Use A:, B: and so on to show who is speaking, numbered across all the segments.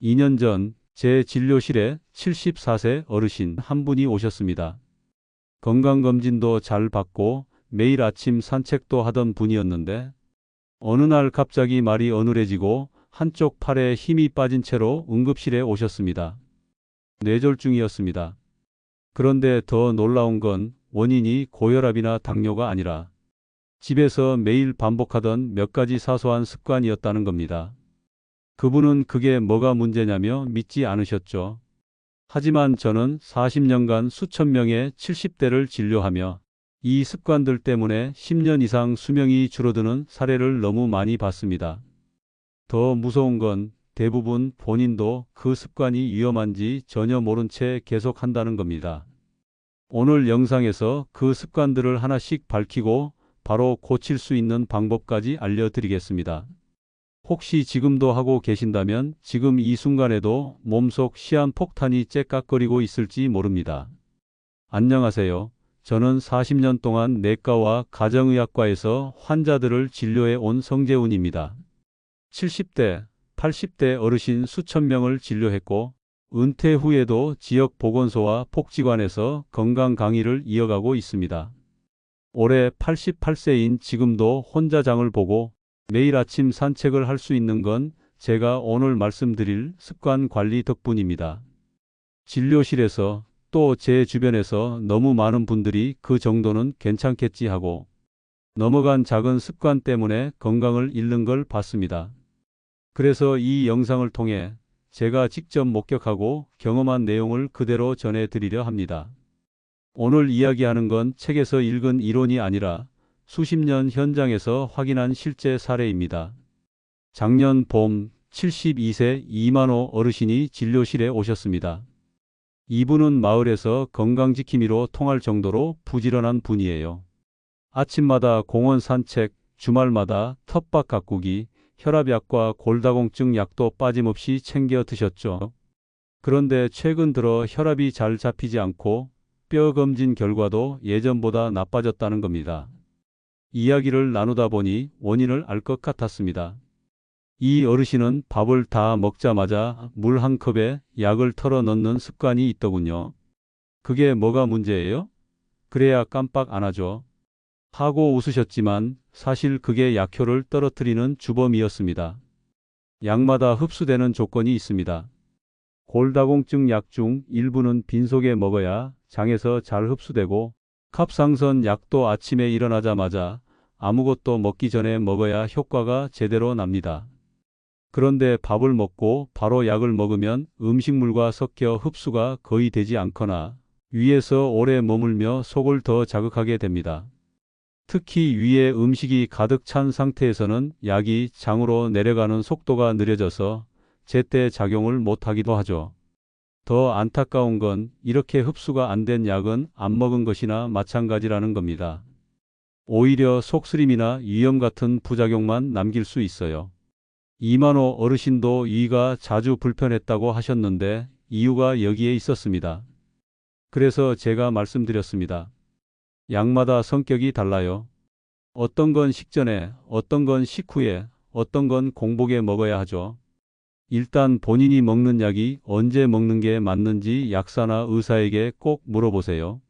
A: 2년 전 제 진료실에 74세 어르신 한 분이 오셨습니다. 건강검진도 잘 받고 매일 아침 산책도 하던 분이었는데 어느 날 갑자기 말이 어눌해지고 한쪽 팔에 힘이 빠진 채로 응급실에 오셨습니다. 뇌졸중이었습니다. 그런데 더 놀라운 건 원인이 고혈압이나 당뇨가 아니라 집에서 매일 반복하던 몇 가지 사소한 습관이었다는 겁니다. 그분은 그게 뭐가 문제냐며 믿지 않으셨죠. 하지만 저는 40년간 수천 명의 70대를 진료하며 이 습관들 때문에 10년 이상 수명이 줄어드는 사례를 너무 많이 봤습니다. 더 무서운 건 대부분 본인도 그 습관이 위험한지 전혀 모른 채 계속한다는 겁니다. 오늘 영상에서 그 습관들을 하나씩 밝히고 바로 고칠 수 있는 방법까지 알려드리겠습니다. 혹시 지금도 하고 계신다면 지금 이 순간에도 몸속 시한폭탄이 째깍거리고 있을지 모릅니다. 안녕하세요. 저는 40년 동안 내과와 가정의학과에서 환자들을 진료해 온 성재훈입니다. 70대, 80대 어르신 수천 명을 진료했고 은퇴 후에도 지역 보건소와 복지관에서 건강 강의를 이어가고 있습니다. 올해 88세인 지금도 혼자 장을 보고 매일 아침 산책을 할 수 있는 건 제가 오늘 말씀드릴 습관 관리 덕분입니다. 진료실에서 또 제 주변에서 너무 많은 분들이 그 정도는 괜찮겠지 하고 넘어간 작은 습관 때문에 건강을 잃는 걸 봤습니다. 그래서 이 영상을 통해 제가 직접 목격하고 경험한 내용을 그대로 전해드리려 합니다. 오늘 이야기하는 건 책에서 읽은 이론이 아니라 수십 년 현장에서 확인한 실제 사례입니다. 작년 봄 72세 이만호 어르신이 진료실에 오셨습니다. 이분은 마을에서 건강지킴이로 통할 정도로 부지런한 분이에요. 아침마다 공원 산책, 주말마다 텃밭 가꾸기, 혈압약과 골다공증 약도 빠짐없이 챙겨 드셨죠. 그런데 최근 들어 혈압이 잘 잡히지 않고 뼈 검진 결과도 예전보다 나빠졌다는 겁니다. 이야기를 나누다 보니 원인을 알 것 같았습니다. 이 어르신은 밥을 다 먹자마자 물 한 컵에 약을 털어 넣는 습관이 있더군요. 그게 뭐가 문제예요? 그래야 깜빡 안 하죠. 하고 웃으셨지만 사실 그게 약효를 떨어뜨리는 주범이었습니다. 약마다 흡수되는 조건이 있습니다. 골다공증 약 중 일부는 빈속에 먹어야 장에서 잘 흡수되고 갑상선 약도 아침에 일어나자마자 아무것도 먹기 전에 먹어야 효과가 제대로 납니다. 그런데 밥을 먹고 바로 약을 먹으면 음식물과 섞여 흡수가 거의 되지 않거나 위에서 오래 머물며 속을 더 자극하게 됩니다. 특히 위에 음식이 가득 찬 상태에서는 약이 장으로 내려가는 속도가 느려져서 제때 작용을 못하기도 하죠. 더 안타까운 건 이렇게 흡수가 안 된 약은 안 먹은 것이나 마찬가지라는 겁니다. 오히려 속쓰림이나 위염 같은 부작용만 남길 수 있어요. 이만호 어르신도 위가 자주 불편했다고 하셨는데 이유가 여기에 있었습니다. 그래서 제가 말씀드렸습니다. 약마다 성격이 달라요. 어떤 건 식전에, 어떤 건 식후에, 어떤 건 공복에 먹어야 하죠. 일단 본인이 먹는 약이 언제 먹는 게 맞는지 약사나 의사에게 꼭 물어보세요.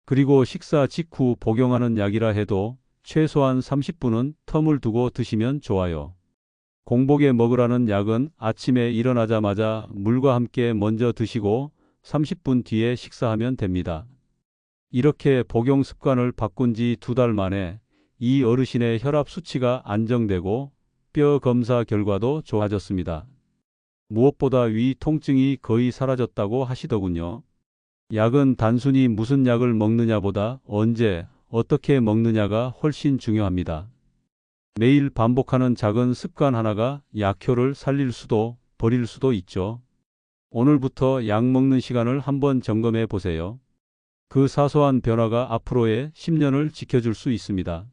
A: 그리고 식사 직후 복용하는 약이라 해도 최소한 30분은 텀을 두고 드시면 좋아요. 공복에 먹으라는 약은 아침에 일어나자마자 물과 함께 먼저 드시고 30분 뒤에 식사하면 됩니다. 이렇게 복용 습관을 바꾼 지 2달 만에 이 어르신의 혈압 수치가 안정되고 뼈 검사 결과도 좋아졌습니다. 무엇보다 위 통증이 거의 사라졌다고 하시더군요. 약은 단순히 무슨 약을 먹느냐보다 언제, 어떻게 먹느냐가 훨씬 중요합니다. 매일 반복하는 작은 습관 하나가 약효를 살릴 수도 버릴 수도 있죠. 오늘부터 약 먹는 시간을 한번 점검해 보세요. 그 사소한 변화가 앞으로의 10년을 지켜줄 수 있습니다.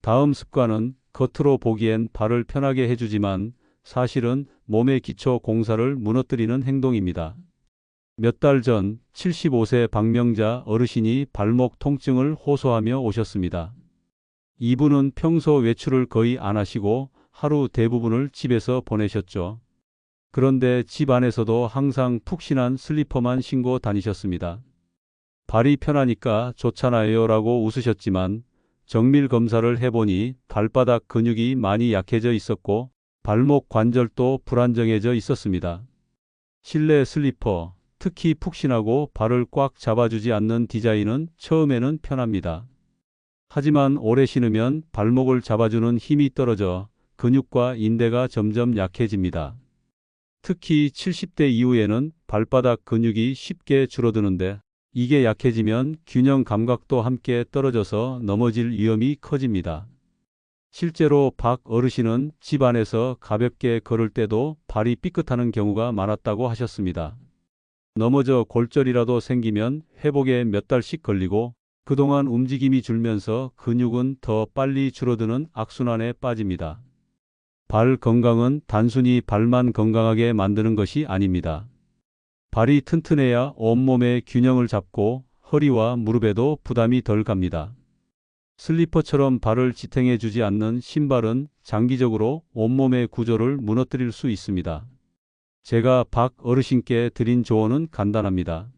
A: 다음 습관은 겉으로 보기엔 발을 편하게 해주지만 사실은 몸의 기초 공사를 무너뜨리는 행동입니다. 몇 달 전 75세 박명자 어르신이 발목 통증을 호소하며 오셨습니다. 이분은 평소 외출을 거의 안 하시고 하루 대부분을 집에서 보내셨죠. 그런데 집 안에서도 항상 푹신한 슬리퍼만 신고 다니셨습니다. 발이 편하니까 좋잖아요 라고 웃으셨지만 정밀 검사를 해보니 발바닥 근육이 많이 약해져 있었고 발목 관절도 불안정해져 있었습니다. 실내 슬리퍼, 특히 푹신하고 발을 꽉 잡아주지 않는 디자인은 처음에는 편합니다. 하지만 오래 신으면 발목을 잡아주는 힘이 떨어져 근육과 인대가 점점 약해집니다. 특히 70대 이후에는 발바닥 근육이 쉽게 줄어드는데 이게 약해지면 균형 감각도 함께 떨어져서 넘어질 위험이 커집니다. 실제로 박 어르신은 집 안에서 가볍게 걸을 때도 발이 삐끗하는 경우가 많았다고 하셨습니다. 넘어져 골절이라도 생기면 회복에 몇 달씩 걸리고 그동안 움직임이 줄면서 근육은 더 빨리 줄어드는 악순환에 빠집니다. 발 건강은 단순히 발만 건강하게 만드는 것이 아닙니다. 발이 튼튼해야 온몸의 균형을 잡고 허리와 무릎에도 부담이 덜 갑니다. 슬리퍼처럼 발을 지탱해 주지 않는 신발은 장기적으로 온몸의 구조를 무너뜨릴 수 있습니다. 제가 박 어르신께 드린 조언은 간단합니다.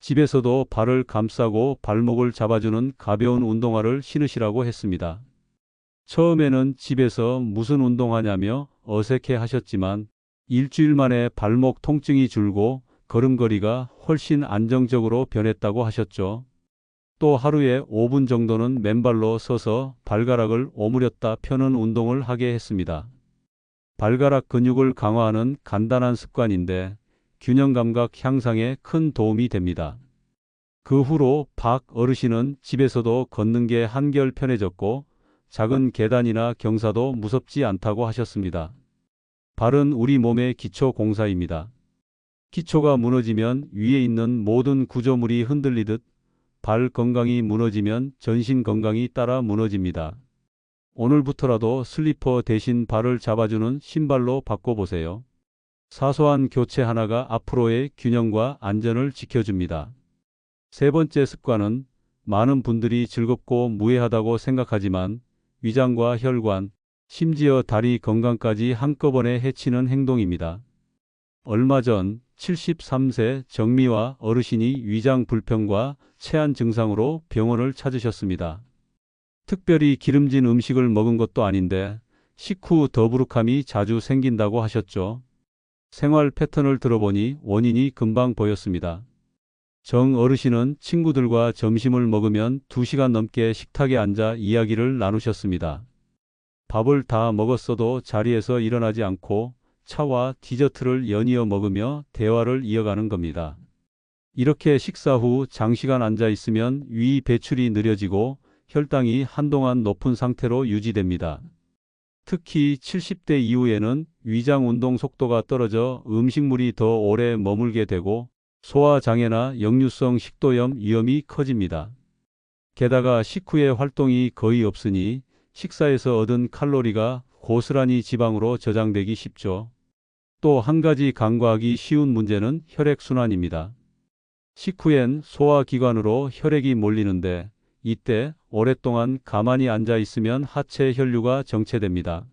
A: 집에서도 발을 감싸고 발목을 잡아주는 가벼운 운동화를 신으시라고 했습니다. 처음에는 집에서 무슨 운동하냐며 어색해 하셨지만 일주일 만에 발목 통증이 줄고 걸음걸이가 훨씬 안정적으로 변했다고 하셨죠. 또 하루에 5분 정도는 맨발로 서서 발가락을 오므렸다 펴는 운동을 하게 했습니다. 발가락 근육을 강화하는 간단한 습관인데 균형 감각 향상에 큰 도움이 됩니다. 그 후로 박 어르신은 집에서도 걷는 게 한결 편해졌고 작은 계단이나 경사도 무섭지 않다고 하셨습니다. 발은 우리 몸의 기초 공사입니다. 기초가 무너지면 위에 있는 모든 구조물이 흔들리듯 발 건강이 무너지면 전신 건강이 따라 무너집니다. 오늘부터라도 슬리퍼 대신 발을 잡아주는 신발로 바꿔보세요. 사소한 교체 하나가 앞으로의 균형과 안전을 지켜줍니다. 세 번째 습관은 많은 분들이 즐겁고 무해하다고 생각하지만 위장과 혈관, 심지어 다리 건강까지 한꺼번에 해치는 행동입니다. 얼마 전 73세 정미화 어르신이 위장 불편과 체한 증상으로 병원을 찾으셨습니다. 특별히 기름진 음식을 먹은 것도 아닌데 식후 더부룩함이 자주 생긴다고 하셨죠. 생활 패턴을 들어보니 원인이 금방 보였습니다. 정 어르신은 친구들과 점심을 먹으면 2시간 넘게 식탁에 앉아 이야기를 나누셨습니다. 밥을 다 먹었어도 자리에서 일어나지 않고 차와 디저트를 연이어 먹으며 대화를 이어가는 겁니다. 이렇게 식사 후 장시간 앉아 있으면 위 배출이 느려지고 혈당이 한동안 높은 상태로 유지됩니다. 특히 70대 이후에는 위장 운동 속도가 떨어져 음식물이 더 오래 머물게 되고 소화장애나 역류성 식도염 위험이 커집니다. 게다가 식후의 활동이 거의 없으니 식사에서 얻은 칼로리가 고스란히 지방으로 저장되기 쉽죠. 또 한 가지 간과하기 쉬운 문제는 혈액순환입니다. 식후엔 소화기관으로 혈액이 몰리는데 이때 오랫동안 가만히 앉아 있으면 하체 혈류가 정체됩니다.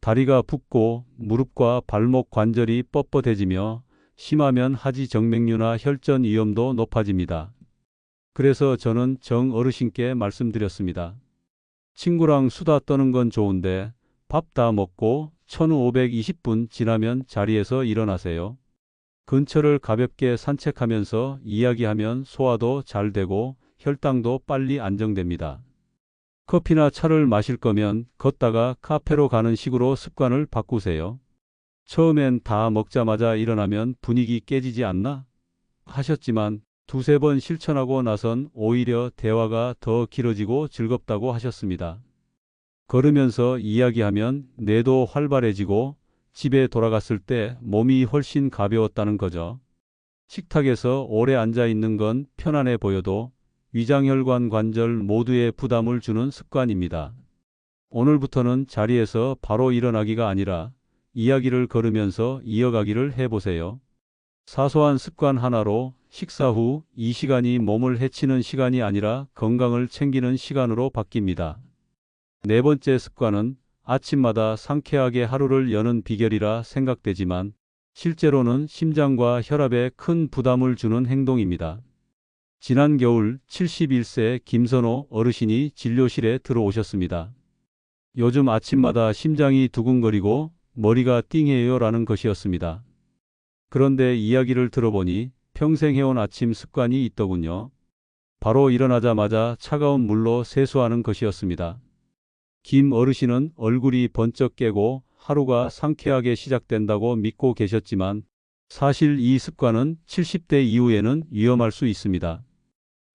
A: 다리가 붓고 무릎과 발목 관절이 뻣뻣해지며 심하면 하지 정맥류나 혈전 위험도 높아집니다. 그래서 저는 정 어르신께 말씀드렸습니다. 친구랑 수다 떠는 건 좋은데 밥 다 먹고 1520분 지나면 자리에서 일어나세요. 근처를 가볍게 산책하면서 이야기하면 소화도 잘 되고 혈당도 빨리 안정됩니다. 커피나 차를 마실 거면 걷다가 카페로 가는 식으로 습관을 바꾸세요. 처음엔 다 먹자마자 일어나면 분위기 깨지지 않나? 하셨지만 두세 번 실천하고 나선 오히려 대화가 더 길어지고 즐겁다고 하셨습니다. 걸으면서 이야기하면 뇌도 활발해지고 집에 돌아갔을 때 몸이 훨씬 가벼웠다는 거죠. 식탁에서 오래 앉아 있는 건 편안해 보여도 위장혈관 관절 모두에 부담을 주는 습관입니다. 오늘부터는 자리에서 바로 일어나기가 아니라 이야기를 걸으면서 이어가기를 해보세요. 사소한 습관 하나로 식사 후 이 시간이 몸을 해치는 시간이 아니라 건강을 챙기는 시간으로 바뀝니다. 네 번째 습관은 아침마다 상쾌하게 하루를 여는 비결이라 생각되지만 실제로는 심장과 혈압에 큰 부담을 주는 행동입니다. 지난 겨울 71세 김선호 어르신이 진료실에 들어오셨습니다. 요즘 아침마다 심장이 두근거리고 머리가 띵해요라는 것이었습니다. 그런데 이야기를 들어보니 평생 해온 아침 습관이 있더군요. 바로 일어나자마자 차가운 물로 세수하는 것이었습니다. 김 어르신은 얼굴이 번쩍 깨고 하루가 상쾌하게 시작된다고 믿고 계셨지만 사실 이 습관은 70대 이후에는 위험할 수 있습니다.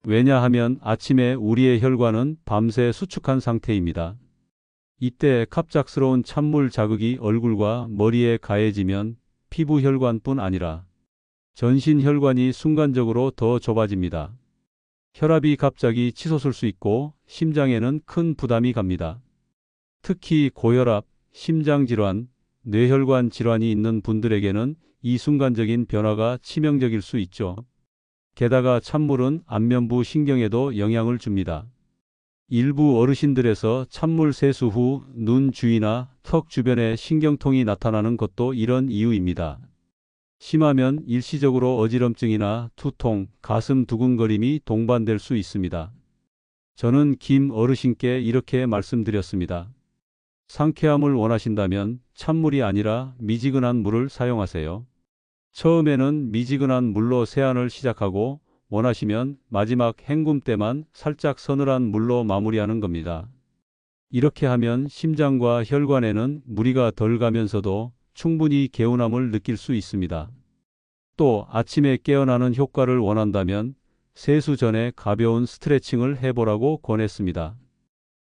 A: 왜냐하면 아침에 우리의 혈관은 밤새 수축한 상태입니다. 이때 갑작스러운 찬물 자극이 얼굴과 머리에 가해지면 피부 혈관뿐 아니라 전신 혈관이 순간적으로 더 좁아집니다. 혈압이 갑자기 치솟을 수 있고 심장에는 큰 부담이 갑니다. 특히 고혈압, 심장질환, 뇌혈관 질환이 있는 분들에게는 이 순간적인 변화가 치명적일 수 있죠. 게다가 찬물은 안면부 신경에도 영향을 줍니다. 일부 어르신들에서 찬물 세수 후 눈 주위나 턱 주변에 신경통이 나타나는 것도 이런 이유입니다. 심하면 일시적으로 어지럼증이나 두통, 가슴 두근거림이 동반될 수 있습니다. 저는 김 어르신께 이렇게 말씀드렸습니다. 상쾌함을 원하신다면 찬물이 아니라 미지근한 물을 사용하세요. 처음에는 미지근한 물로 세안을 시작하고 원하시면 마지막 헹굼 때만 살짝 서늘한 물로 마무리하는 겁니다. 이렇게 하면 심장과 혈관에는 무리가 덜 가면서도 충분히 개운함을 느낄 수 있습니다. 또 아침에 깨어나는 효과를 원한다면 세수 전에 가벼운 스트레칭을 해보라고 권했습니다.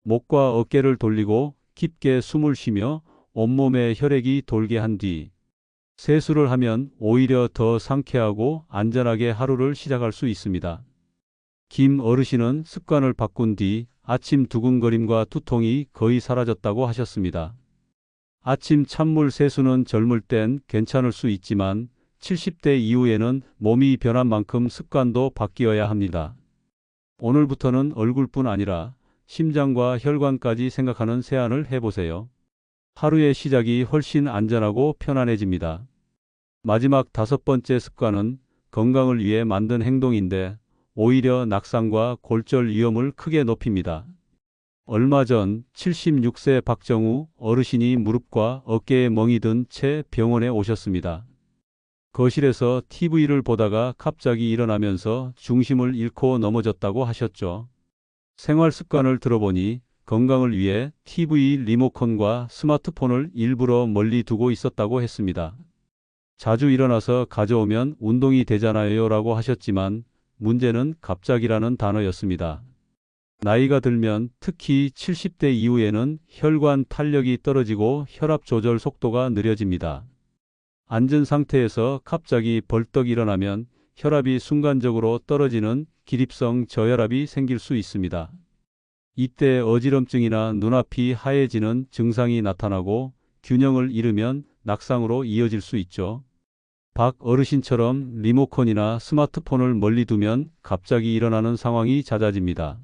A: 목과 어깨를 돌리고 깊게 숨을 쉬며 온몸에 혈액이 돌게 한 뒤 세수를 하면 오히려 더 상쾌하고 안전하게 하루를 시작할 수 있습니다. 김 어르신은 습관을 바꾼 뒤 아침 두근거림과 두통이 거의 사라졌다고 하셨습니다. 아침 찬물 세수는 젊을 땐 괜찮을 수 있지만 70대 이후에는 몸이 변한 만큼 습관도 바뀌어야 합니다. 오늘부터는 얼굴뿐 아니라 심장과 혈관까지 생각하는 세안을 해보세요. 하루의 시작이 훨씬 안전하고 편안해집니다. 마지막 5번째 습관은 건강을 위해 만든 행동인데 오히려 낙상과 골절 위험을 크게 높입니다. 얼마 전 76세 박정우 어르신이 무릎과 어깨에 멍이 든 채 병원에 오셨습니다. 거실에서 TV를 보다가 갑자기 일어나면서 중심을 잃고 넘어졌다고 하셨죠. 생활 습관을 들어보니 건강을 위해 TV 리모컨과 스마트폰을 일부러 멀리 두고 있었다고 했습니다. 자주 일어나서 가져오면 운동이 되잖아요 라고 하셨지만 문제는 갑자기라는 단어였습니다. 나이가 들면 특히 70대 이후에는 혈관 탄력이 떨어지고 혈압 조절 속도가 느려집니다. 앉은 상태에서 갑자기 벌떡 일어나면 혈압이 순간적으로 떨어지는 기립성 저혈압이 생길 수 있습니다. 이때 어지럼증이나 눈앞이 하얘지는 증상이 나타나고 균형을 잃으면 낙상으로 이어질 수 있죠. 박 어르신처럼 리모컨이나 스마트폰을 멀리 두면 갑자기 일어나는 상황이 잦아집니다.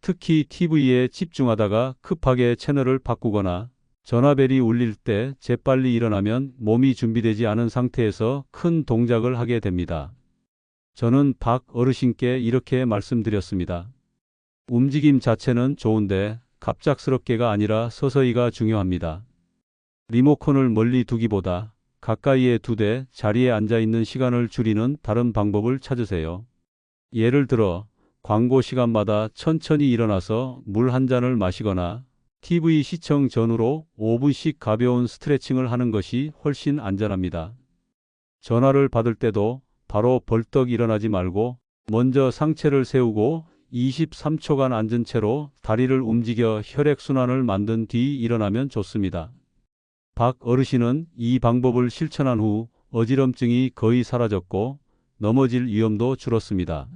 A: 특히 TV에 집중하다가 급하게 채널을 바꾸거나 전화벨이 울릴 때 재빨리 일어나면 몸이 준비되지 않은 상태에서 큰 동작을 하게 됩니다. 저는 박 어르신께 이렇게 말씀드렸습니다. 움직임 자체는 좋은데 갑작스럽게가 아니라 서서히가 중요합니다. 리모컨을 멀리 두기보다 가까이에 두되 자리에 앉아 있는 시간을 줄이는 다른 방법을 찾으세요. 예를 들어 광고 시간마다 천천히 일어나서 물 한 잔을 마시거나 TV 시청 전후로 5분씩 가벼운 스트레칭을 하는 것이 훨씬 안전합니다. 전화를 받을 때도 바로 벌떡 일어나지 말고 먼저 상체를 세우고 23초간 앉은 채로 다리를 움직여 혈액순환을 만든 뒤 일어나면 좋습니다. 박 어르신은 이 방법을 실천한 후 어지럼증이 거의 사라졌고 넘어질 위험도 줄었습니다.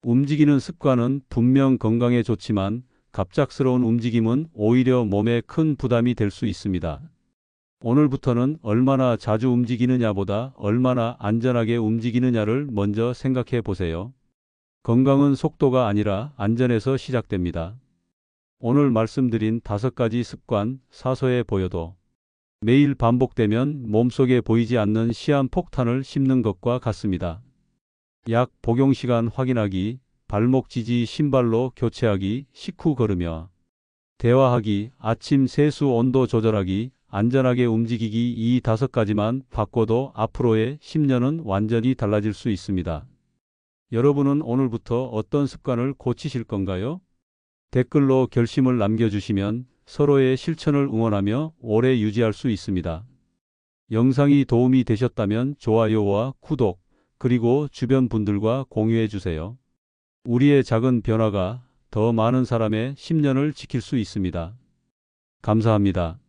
A: 움직이는 습관은 분명 건강에 좋지만 갑작스러운 움직임은 오히려 몸에 큰 부담이 될 수 있습니다. 오늘부터는 얼마나 자주 움직이느냐보다 얼마나 안전하게 움직이느냐를 먼저 생각해 보세요. 건강은 속도가 아니라 안전에서 시작됩니다. 오늘 말씀드린 5가지 습관 사소해 보여도 매일 반복되면 몸속에 보이지 않는 시한폭탄을 씹는 것과 같습니다. 약 복용 시간 확인하기, 발목 지지 신발로 교체하기, 식후 걸으며 대화하기, 아침 세수 온도 조절하기, 안전하게 움직이기 이 5가지만 바꿔도 앞으로의 10년은 완전히 달라질 수 있습니다. 여러분은 오늘부터 어떤 습관을 고치실 건가요? 댓글로 결심을 남겨주시면 서로의 실천을 응원하며 오래 유지할 수 있습니다. 영상이 도움이 되셨다면 좋아요와 구독, 그리고 주변 분들과 공유해 주세요. 우리의 작은 변화가 더 많은 사람의 10년을 지킬 수 있습니다. 감사합니다.